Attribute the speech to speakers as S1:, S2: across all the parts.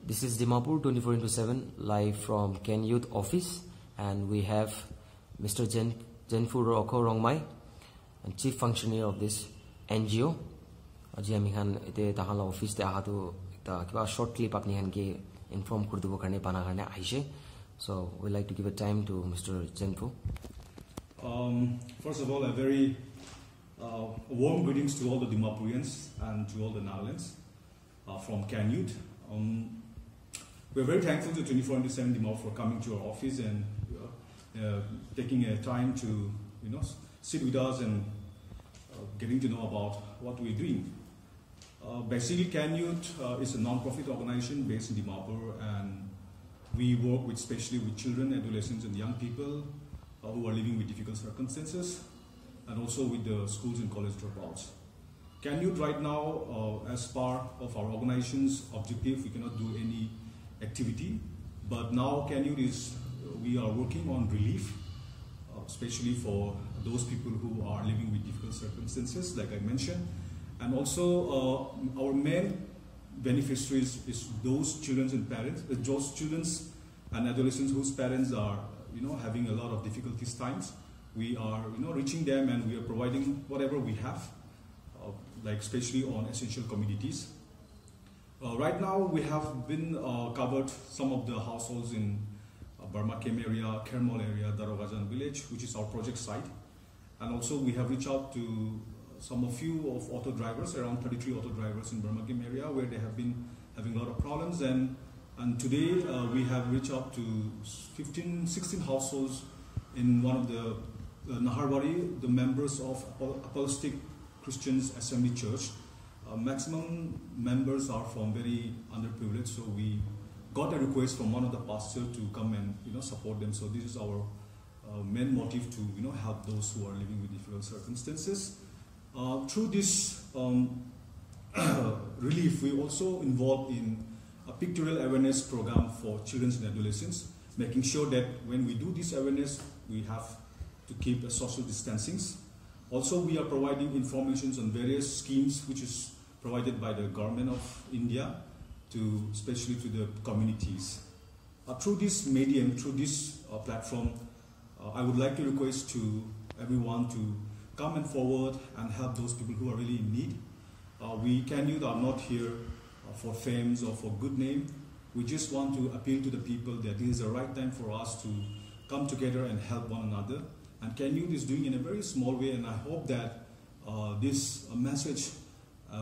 S1: This is Dimapur 24/7 live from Ken Youth Office, and we have Mr. Jenfu Roko Rongmai, Chief Functionary of this NGO. Aji ami khan ite tahala office te ahatu ta kiba short clip apni khan ke inform kurdubo karne pana karne aise. So we like to give a time to Mr. Jenfu.
S2: First of all, a very warm greetings to all the Dimapurians and to all the Nagalands from Ken Youth. We're very thankful to 24/7 Dimapur for coming to our office and taking a time to sit with us and getting to know about what we're doing. Basically, Ken Youth is a non-profit organization based in Dimapur, and we work especially with children, adolescents, and young people who are living with difficult circumstances, and also with the schools and college dropouts. Ken Youth right now, as part of our organization's objective, we cannot do any activity, but now Ken Youth we are working on relief, especially for those people who are living with difficult circumstances, like I mentioned, and also our main beneficiaries is those children and parents, those children and adolescents whose parents are having a lot of difficulties times. We are reaching them, and we are providing whatever we have, like especially on essential commodities. Right now we have been covered some of the households in Burma Kem area, Kermol area, Darogajan village, which is our project site, and also we have reached out to few of auto drivers, around 33 auto drivers in Burma Kem area, where they have been having a lot of problems, and today we have reached out to 16 households in one of the Naharwari, the members of Apostolic Christians Assembly Church. Maximum members are from very underprivileged, so we got a request from one of the pastors to come and support them. So this is our main motive to help those who are living with difficult circumstances. Through this relief, we also involved in a pictorial awareness program for children and adolescents, making sure that when we do this awareness, we have to keep a social distancing. Also, we are providing information on various schemes which is provided by the government of India, especially to the communities. Through this medium, through this platform, I would like to request to everyone to come and forward and help those people who are really in need. We Ken Youth are not here for fame or for good name. We just want to appeal to the people that this is the right time for us to come together and help one another. And Ken Youth is doing in a very small way, and I hope that this message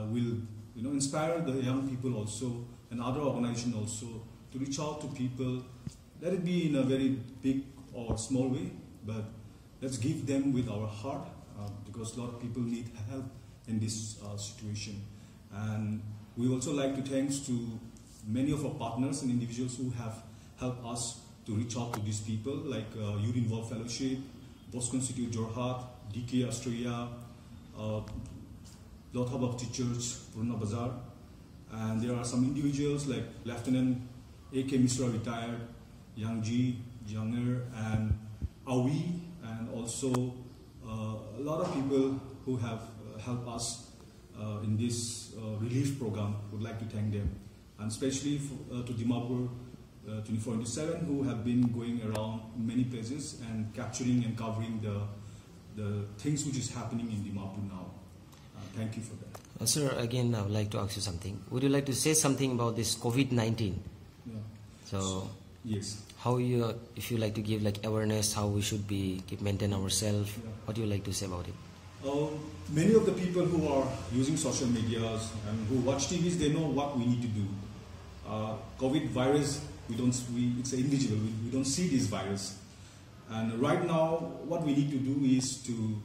S2: will inspire the young people also and other organizations also to reach out to people. Let it be in a very big or small way, but let's give them with our heart, because a lot of people need help in this situation. And we also like to thanks to many of our partners and individuals who have helped us to reach out to these people, like Youth Involved Fellowship, Bosco Institute Jorhat, DK Australia, Lord Baptist Church, Purna Bazar, and there are some individuals like Lieutenant A.K. Misra retired, Yang Ji, Younger, and Awi, and also a lot of people who have helped us in this relief program. Would like to thank them, and especially to Dimapur 24/7, who have been going around many places and capturing and covering the things which is happening in Dimapur now. Thank you for that.
S1: Sir, again, I would like to ask you something. Would you like to say something about this COVID-19?
S2: Yeah.
S1: So,
S2: yes.
S1: How if you like to give awareness, how we should maintain ourselves, what do you like to say about it?
S2: Many of the people who are using social medias and who watch TVs, they know what we need to do. COVID virus, it's invisible. We don't see this virus. And right now, what we need to do is to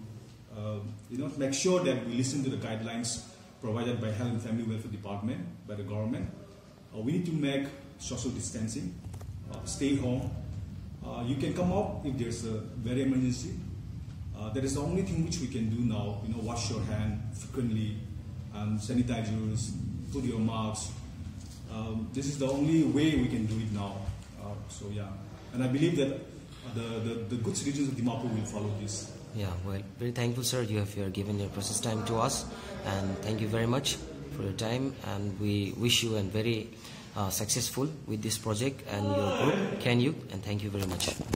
S2: make sure that we listen to the guidelines provided by Health and Family Welfare Department, by the government. We need to make social distancing, stay home. You can come out if there's a very emergency. That is the only thing which we can do now. Wash your hand frequently, and sanitizers, put your masks. This is the only way we can do it now. So yeah, and I believe that the good citizens of Dimapur will follow this.
S1: Yeah, well, very thankful, sir. You have given your precious time to us, and thank you very much for your time. And we wish you a very successful with this project and your group, Can Youth, and thank you very much.